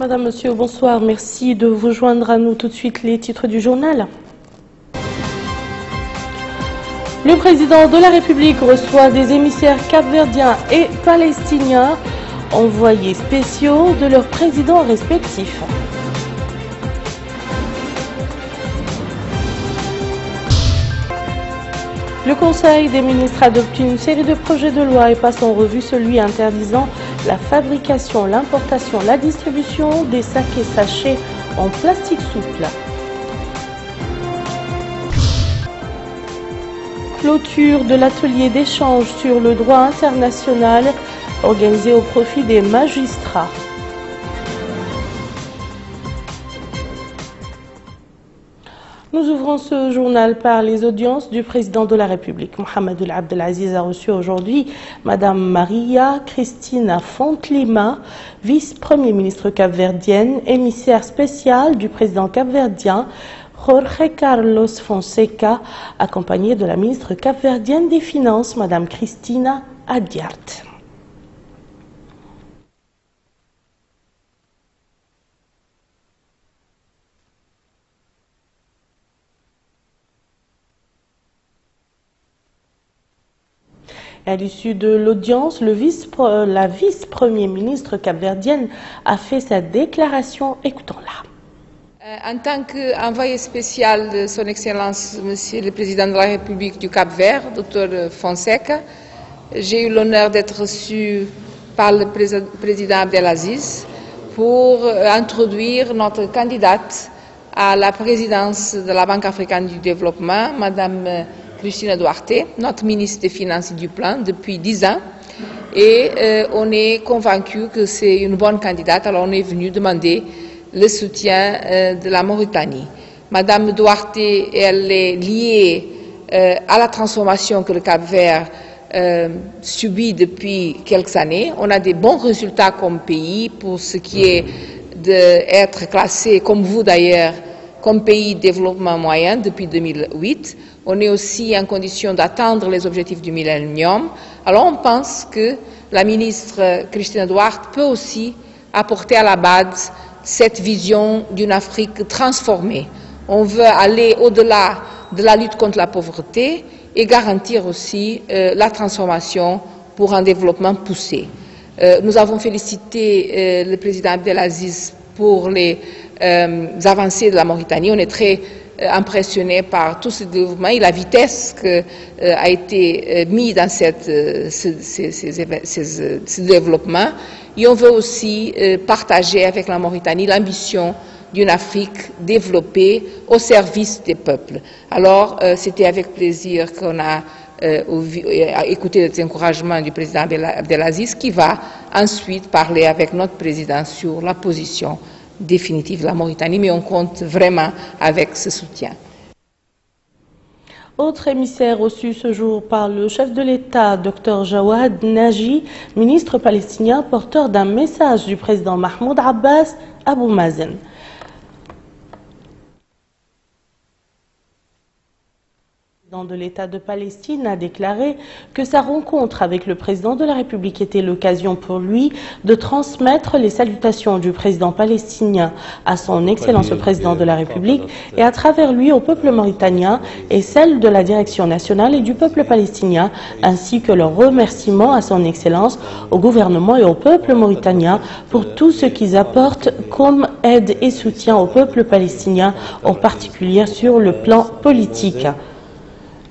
Madame, Monsieur, bonsoir. Merci de vous joindre à nous tout de suite. Les titres du journal. Le président de la République reçoit des émissaires capverdiens et palestiniens, envoyés spéciaux de leurs présidents respectifs. Le Conseil des ministres adopte une série de projets de loi et passe en revue celui interdisant la fabrication, l'importation, la distribution des sacs et sachets en plastique souple. Clôture de l'atelier d'échange sur le droit international organisé au profit des magistrats. Nous ouvrons ce journal par les audiences du président de la République. Mohamed Ould Abdelaziz a reçu aujourd'hui Madame Maria Cristina Fontlima, vice-premier ministre capverdienne, émissaire spéciale du président capverdien Jorge Carlos Fonseca, accompagnée de la ministre capverdienne des Finances, Madame Cristina Adjart. À l'issue de l'audience, la vice-premier ministre capverdienne a fait sa déclaration. Écoutons-la. En tant qu'envoyé spécial de son Excellence, Monsieur le Président de la République du Cap-Vert, Dr Fonseca, j'ai eu l'honneur d'être reçu par le président Abdelaziz pour introduire notre candidate à la présidence de la Banque africaine du développement, Madame Cristina Duarte, notre ministre des Finances et du Plan depuis 10 ans. Et on est convaincu que c'est une bonne candidate, alors on est venu demander le soutien de la Mauritanie. Madame Duarte, elle est liée à la transformation que le Cap-Vert subit depuis quelques années. On a des bons résultats comme pays pour ce qui est d'être classé, comme vous d'ailleurs, comme pays de développement moyen depuis 2008. On est aussi en condition d'atteindre les objectifs du millénium. Alors on pense que la ministre Cristina Duarte peut aussi apporter à la base cette vision d'une Afrique transformée. On veut aller au-delà de la lutte contre la pauvreté et garantir aussi la transformation pour un développement poussé. Nous avons félicité le président Abdelaziz pour les avancées de la Mauritanie. On est très impressionné par tout ce développement et la vitesse qui a été mise dans ce développement. Et on veut aussi partager avec la Mauritanie l'ambition d'une Afrique développée au service des peuples. Alors, c'était avec plaisir qu'on a écouté les encouragements du président Abdelaziz qui va ensuite parler avec notre président sur la position définitive de la Mauritanie, mais on compte vraiment avec ce soutien. Autre émissaire reçu ce jour par le chef de l'État, Dr Jawad Naji, ministre palestinien, porteur d'un message du président Mahmoud Abbas Abou Mazen. Le président de l'État de Palestine a déclaré que sa rencontre avec le président de la République était l'occasion pour lui de transmettre les salutations du président palestinien à son Excellence le président de la République et à travers lui au peuple mauritanien et celle de la direction nationale et du peuple palestinien, ainsi que leurs remerciements à son Excellence, au gouvernement et au peuple mauritanien pour tout ce qu'ils apportent comme aide et soutien au peuple palestinien, en particulier sur le plan politique.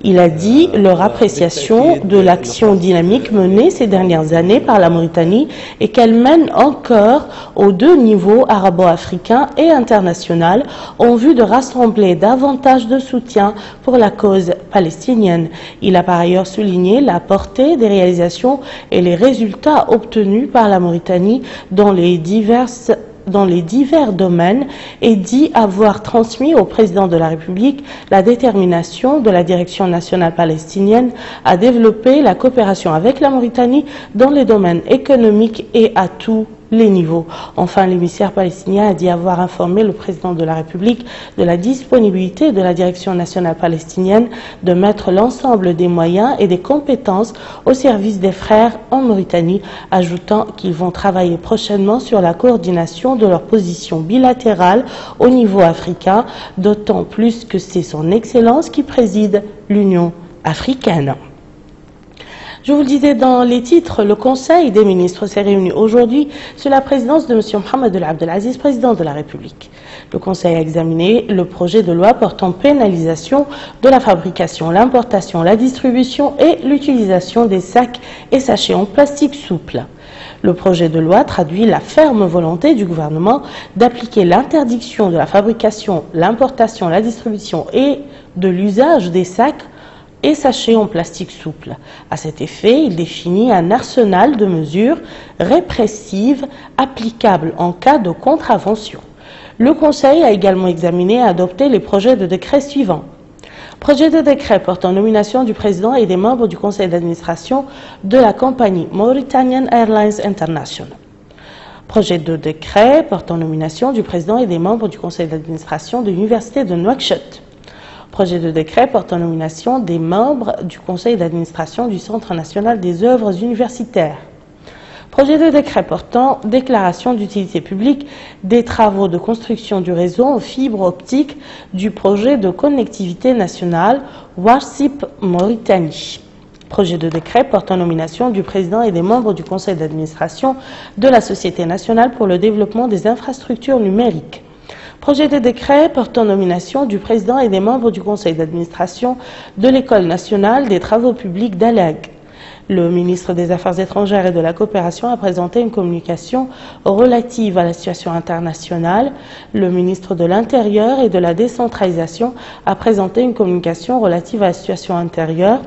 Il a dit leur appréciation de l'action dynamique menée ces dernières années par la Mauritanie et qu'elle mène encore aux deux niveaux arabo-africain et international en vue de rassembler davantage de soutien pour la cause palestinienne. Il a par ailleurs souligné la portée des réalisations et les résultats obtenus par la Mauritanie dans les divers domaines et dit avoir transmis au président de la République la détermination de la direction nationale palestinienne à développer la coopération avec la Mauritanie dans les domaines économiques et à tous les niveaux. Enfin, l'émissaire palestinien a dit avoir informé le président de la République de la disponibilité de la direction nationale palestinienne de mettre l'ensemble des moyens et des compétences au service des frères en Mauritanie, ajoutant qu'ils vont travailler prochainement sur la coordination de leurs positions bilatérales au niveau africain, d'autant plus que c'est son Excellence qui préside l'Union africaine. Je vous le disais dans les titres, le Conseil des ministres s'est réuni aujourd'hui sous la présidence de M. Mohamed El Abdelaziz, président de la République. Le Conseil a examiné le projet de loi portant pénalisation de la fabrication, l'importation, la distribution et l'utilisation des sacs et sachets en plastique souple. Le projet de loi traduit la ferme volonté du gouvernement d'appliquer l'interdiction de la fabrication, l'importation, la distribution et de l'usage des sacs et sachets en plastique souple. À cet effet, il définit un arsenal de mesures répressives applicables en cas de contravention. Le Conseil a également examiné et adopté les projets de décret suivants. Projet de décret portant nomination du président et des membres du conseil d'administration de la compagnie Mauritanian Airlines International. Projet de décret portant nomination du président et des membres du conseil d'administration de l'université de Nouakchott. Projet de décret portant nomination des membres du conseil d'administration du Centre national des œuvres universitaires. Projet de décret portant déclaration d'utilité publique des travaux de construction du réseau en fibre optique du projet de connectivité nationale Warsip Mauritanie. Projet de décret portant nomination du président et des membres du conseil d'administration de la Société nationale pour le développement des infrastructures numériques. Projet de décret portant nomination du président et des membres du conseil d'administration de l'École nationale des travaux publics d'Alag. Le ministre des Affaires étrangères et de la coopération a présenté une communication relative à la situation internationale. Le ministre de l'Intérieur et de la décentralisation a présenté une communication relative à la situation intérieure.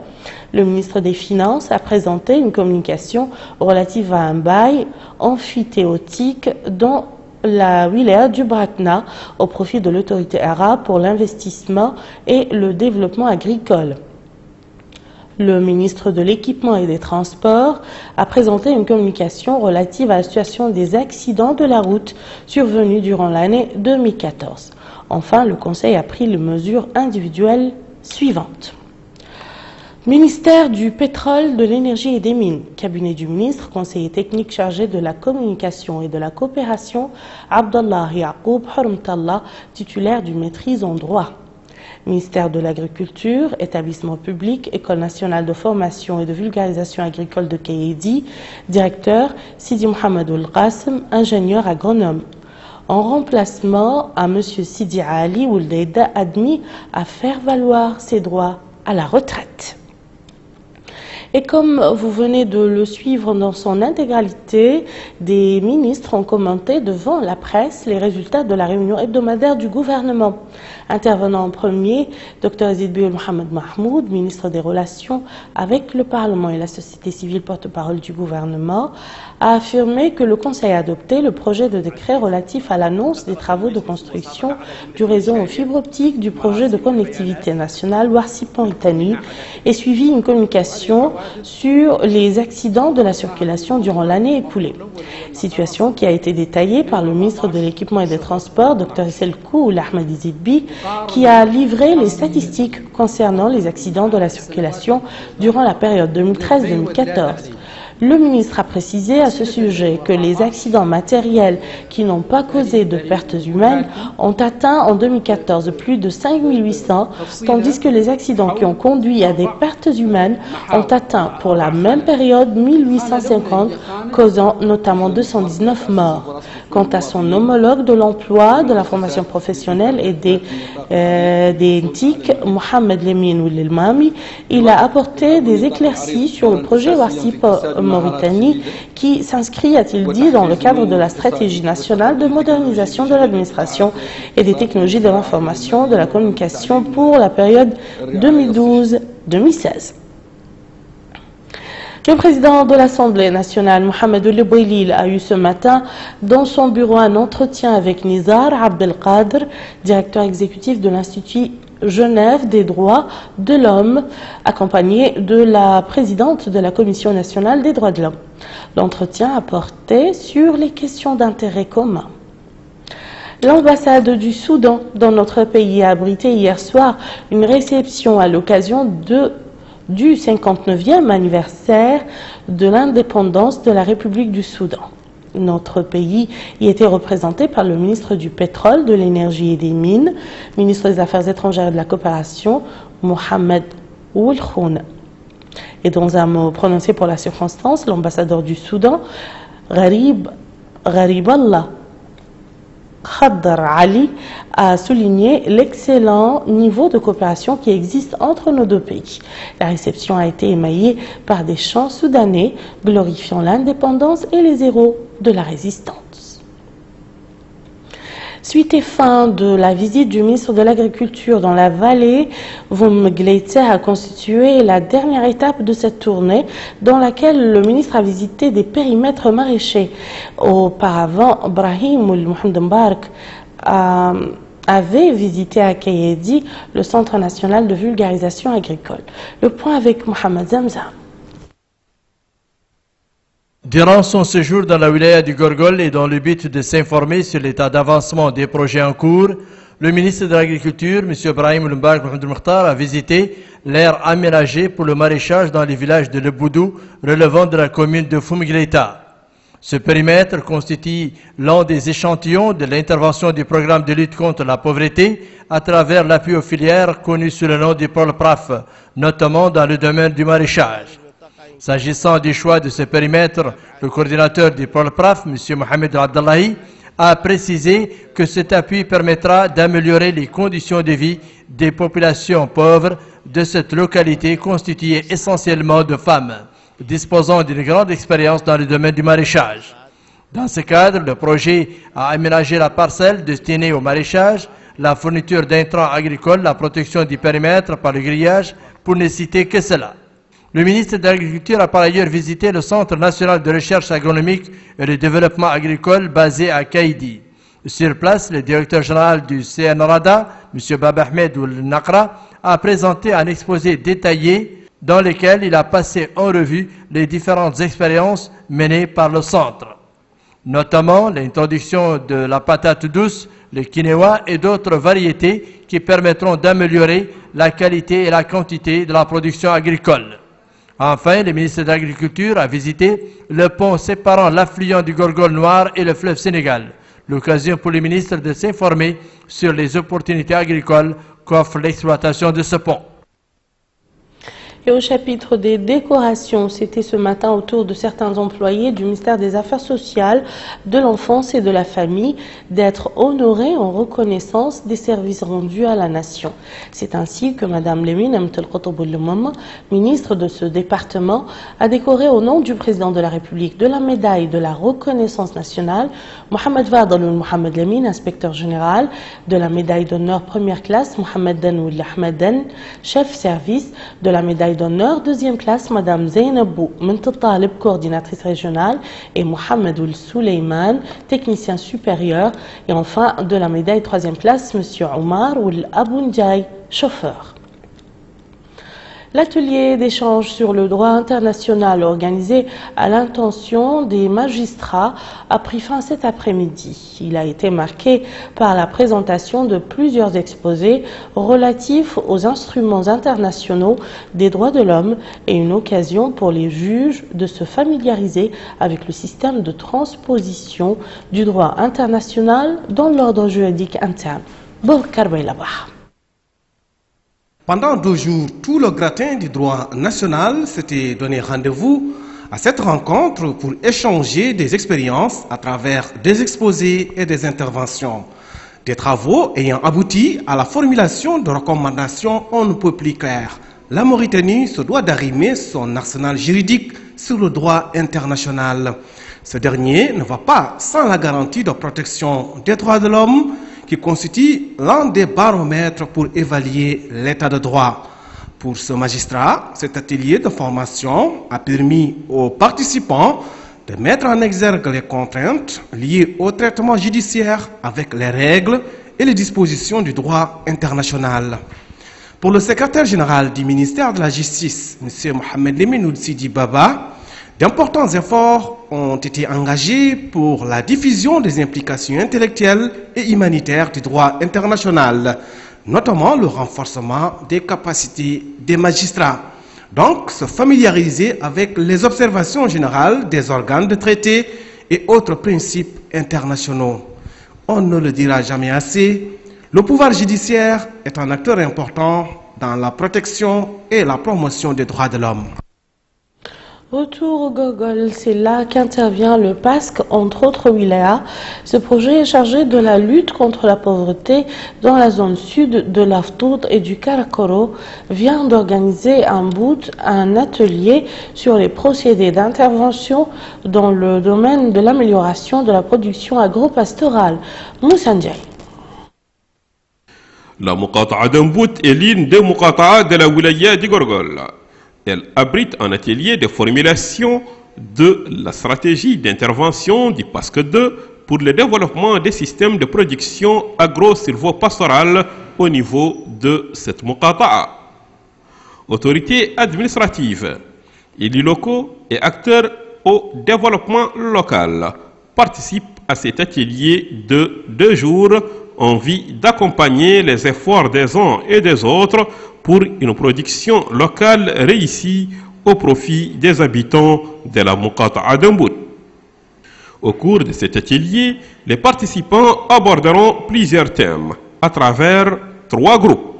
Le ministre des Finances a présenté une communication relative à un bail amphithéotique dans la wilaya du Bratna au profit de l'autorité arabe pour l'investissement et le développement agricole. Le ministre de l'Équipement et des Transports a présenté une communication relative à la situation des accidents de la route survenus durant l'année 2014. Enfin, le Conseil a pris les mesures individuelles suivantes. Ministère du pétrole, de l'énergie et des mines, cabinet du ministre, conseiller technique chargé de la communication et de la coopération, Abdallah Yaqoub Hurmtallah, titulaire d'une maîtrise en droit. Ministère de l'Agriculture, établissement public, École nationale de formation et de vulgarisation agricole de Kayedi, directeur Sidi Mohamed El Qassem, ingénieur agronome. En remplacement à M. Sidi Ali Ouldeida, admis à faire valoir ses droits à la retraite. Et comme vous venez de le suivre dans son intégralité, des ministres ont commenté devant la presse les résultats de la réunion hebdomadaire du gouvernement. Intervenant en premier, Dr Aziz Mohamed Mahmoud, ministre des Relations avec le Parlement et la société civile porte-parole du gouvernement, a affirmé que le Conseil a adopté le projet de décret relatif à l'annonce des travaux de construction du réseau en fibre optique du projet de connectivité nationale Warsip Mauritanie et suivi une communication sur les accidents de la circulation durant l'année écoulée. Situation qui a été détaillée par le ministre de l'Équipement et des Transports, Dr Selkou Ahmed Zidbi, qui a livré les statistiques concernant les accidents de la circulation durant la période 2013-2014. Le ministre a précisé à ce sujet que les accidents matériels qui n'ont pas causé de pertes humaines ont atteint en 2014 plus de 5800, tandis que les accidents qui ont conduit à des pertes humaines ont atteint pour la même période 1850, causant notamment 219 morts. Quant à son homologue de l'emploi, de la formation professionnelle et des NTIC, Mohamed Lemine Oulilmami, il a apporté des éclaircies sur le projet Warsip Mauritanie qui s'inscrit, a-t-il dit, dans le cadre de la stratégie nationale de modernisation de l'administration et des technologies de l'information, de la communication pour la période 2012-2016. Le président de l'Assemblée nationale, Mohamed Ould Bouilil, a eu ce matin dans son bureau un entretien avec Nizar Abdelkader, directeur exécutif de l'Institut Genève des droits de l'homme, accompagnée de la présidente de la Commission nationale des droits de l'homme. L'entretien a porté sur les questions d'intérêt commun. L'ambassade du Soudan dans notre pays a abrité hier soir une réception à l'occasion du 59e anniversaire de l'indépendance de la République du Soudan. Notre pays y était représenté par le ministre du Pétrole, de l'Énergie et des Mines, ministre des Affaires étrangères et de la Coopération, Mohamed Ould Khoune. Et dans un mot prononcé pour la circonstance, l'ambassadeur du Soudan, Gharib Allah Khaddar Ali, a souligné l'excellent niveau de coopération qui existe entre nos deux pays. La réception a été émaillée par des chants soudanais glorifiant l'indépendance et les héros de la résistance. Suite et fin de la visite du ministre de l'Agriculture dans la vallée, Vumgleitse a constitué la dernière étape de cette tournée dans laquelle le ministre a visité des périmètres maraîchers. Auparavant, Brahim Mohamed Mbark avait visité à Kayedi le Centre national de vulgarisation agricole. Le point avec Mohamed Zamzam. Durant son séjour dans la wilaya du Gorgol et dans le but de s'informer sur l'état d'avancement des projets en cours, le ministre de l'Agriculture, M. Brahim Mbark Mohamed Mokhtar, a visité l'aire aménagée pour le maraîchage dans les villages de Leboudou, relevant de la commune de Fumgleita. Ce périmètre constitue l'un des échantillons de l'intervention du programme de lutte contre la pauvreté à travers l'appui aux filières connu sous le nom du POLPRAF, notamment dans le domaine du maraîchage. S'agissant du choix de ce périmètre, le coordinateur du POLPRAF, M. Mohamed Abdallahi, a précisé que cet appui permettra d'améliorer les conditions de vie des populations pauvres de cette localité constituée essentiellement de femmes, disposant d'une grande expérience dans le domaine du maraîchage. Dans ce cadre, le projet a aménagé la parcelle destinée au maraîchage, la fourniture d'intrants agricoles, la protection du périmètre par le grillage, pour ne citer que cela. Le ministre de l'Agriculture a par ailleurs visité le Centre national de recherche agronomique et de développement agricole basé à Kaïdi. Sur place, le directeur général du CNRADA, M. Bab Ahmed Ould Naqra, a présenté un exposé détaillé dans lequel il a passé en revue les différentes expériences menées par le centre, notamment l'introduction de la patate douce, le quinoa et d'autres variétés qui permettront d'améliorer la qualité et la quantité de la production agricole. Enfin, le ministre de l'Agriculture a visité le pont séparant l'affluent du Gorgol Noir et le fleuve Sénégal, l'occasion pour le ministre de s'informer sur les opportunités agricoles qu'offre l'exploitation de ce pont. Et au chapitre des décorations, c'était ce matin au tour de certains employés du ministère des Affaires sociales, de l'enfance et de la famille d'être honorés en reconnaissance des services rendus à la nation. C'est ainsi que Mme Lemine Mtelkotoboulmama, ministre de ce département, a décoré au nom du président de la République de la médaille de la reconnaissance nationale, Mohamed Fadaloul Mohamed Lemine, inspecteur général, de la médaille d'honneur première classe, Mohamed Danoul Ahmeden, chef service, de la médaille d'honneur deuxième classe, Mme Zainabou Mentalib, coordinatrice régionale, et Mohamed Ould Souleyman, technicien supérieur, et enfin de la médaille troisième classe, M. Omar Ould Aboundjaï, chauffeur. L'atelier d'échange sur le droit international organisé à l'intention des magistrats a pris fin cet après-midi. Il a été marqué par la présentation de plusieurs exposés relatifs aux instruments internationaux des droits de l'homme et une occasion pour les juges de se familiariser avec le système de transposition du droit international dans l'ordre juridique interne. Pendant 2 jours, tout le gratin du droit national s'était donné rendez-vous à cette rencontre pour échanger des expériences à travers des exposés et des interventions. Des travaux ayant abouti à la formulation de recommandations on ne peut plus claires. La Mauritanie se doit d'arrimer son arsenal juridique sur le droit international. Ce dernier ne va pas sans la garantie de protection des droits de l'homme, qui constitue l'un des baromètres pour évaluer l'état de droit. Pour ce magistrat, cet atelier de formation a permis aux participants de mettre en exergue les contraintes liées au traitement judiciaire avec les règles et les dispositions du droit international. Pour le secrétaire général du ministère de la Justice, M. Mohamed Leminoud Sidi Baba, d'importants efforts ont été engagés pour la diffusion des implications intellectuelles et humanitaires du droit international, notamment le renforcement des capacités des magistrats. Donc, se familiariser avec les observations générales des organes de traité et autres principes internationaux. On ne le dira jamais assez, le pouvoir judiciaire est un acteur important dans la protection et la promotion des droits de l'homme. Retour au Gorgol, c'est là qu'intervient le PASC, entre autres wilayas. Ce projet est chargé de la lutte contre la pauvreté dans la zone sud de l'Aftoud et du Karakoro vient d'organiser un atelier sur les procédés d'intervention dans le domaine de l'amélioration de la production agro-pastorale. Moussa Ndiaye. La Muqata'a d'Ambout est l'une des Muqata'a de la wilaya du Gorgol. Elle abrite un atelier de formulation de la stratégie d'intervention du PASC 2 pour le développement des systèmes de production agro-silvopastorale au niveau de cette Muqata'a. Autorités administratives, élus locaux et acteurs au développement local participent à cet atelier de 2 jours en vue d'accompagner les efforts des uns et des autres pour une production locale réussie au profit des habitants de la Muqata'a d'Ambout. Au cours de cet atelier, les participants aborderont plusieurs thèmes à travers 3 groupes.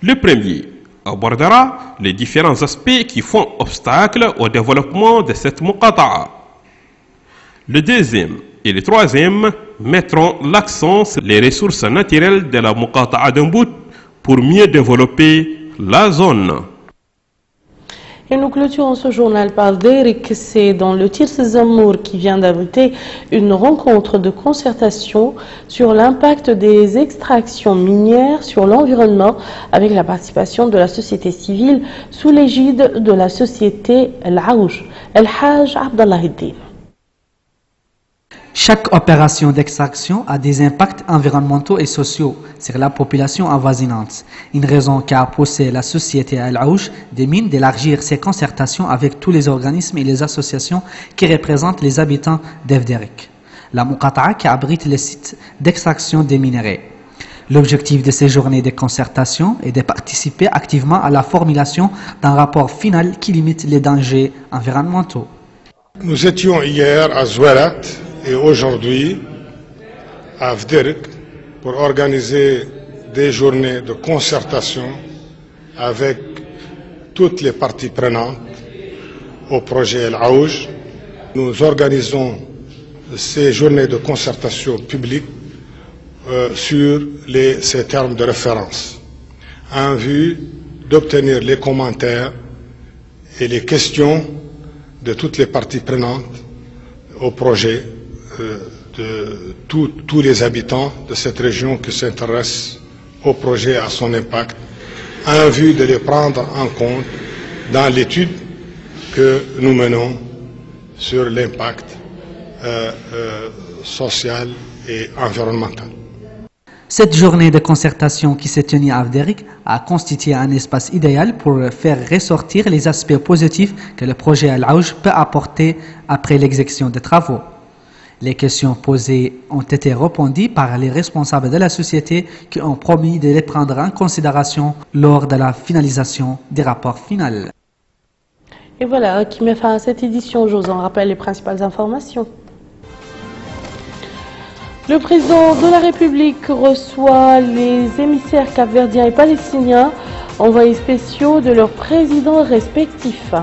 Le premier abordera les différents aspects qui font obstacle au développement de cette Muqata'a. Le deuxième et le troisième mettront l'accent sur les ressources naturelles de la Muqata'a d'Ambout pour mieux développer la zone. Et nous clôturons ce journal par Derek. C'est dans le Tirs Zamour qui vient d'abriter une rencontre de concertation sur l'impact des extractions minières sur l'environnement avec la participation de la société civile sous l'égide de la société El-Aouj. El-Haj Abdallah Hiddin. Chaque opération d'extraction a des impacts environnementaux et sociaux sur la population avoisinante. Une raison qui a poussé la société El-Aouj des mines d'élargir ses concertations avec tous les organismes et les associations qui représentent les habitants d'Evderik, la Muqata'a qui abrite les sites d'extraction des minerais. L'objectif de ces journées de concertation est de participer activement à la formulation d'un rapport final qui limite les dangers environnementaux. Nous étions hier à Zouerat et aujourd'hui à Avderik pour organiser des journées de concertation avec toutes les parties prenantes au projet El-Aouj. Nous organisons ces journées de concertation publique sur ces termes de référence en vue d'obtenir les commentaires et les questions de toutes les parties prenantes au projet de tous les habitants de cette région qui s'intéressent au projet, à son impact, en vue de les prendre en compte dans l'étude que nous menons sur l'impact social et environnemental. Cette journée de concertation qui s'est tenue à Avderik a constitué un espace idéal pour faire ressortir les aspects positifs que le projet El-Aouj peut apporter après l'exécution des travaux. Les questions posées ont été répondues par les responsables de la société qui ont promis de les prendre en considération lors de la finalisation des rapports finaux. Et voilà qui met fin à cette édition. Je vous en rappelle les principales informations. Le président de la République reçoit les émissaires capverdiens et palestiniens, envoyés spéciaux de leurs présidents respectifs.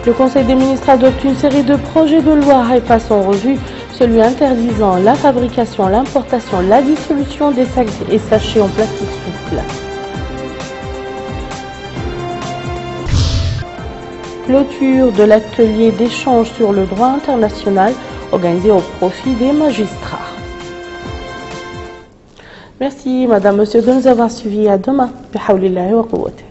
Le Conseil des ministres adopte une série de projets de loi et passe en revue celui interdisant la fabrication, l'importation, la distribution des sacs et sachets en plastique souple. Clôture de l'atelier d'échange sur le droit international organisé au profit des magistrats. Merci Madame, Monsieur de nous avoir suivis. À demain. Bihawlillahi wa quwwatihi.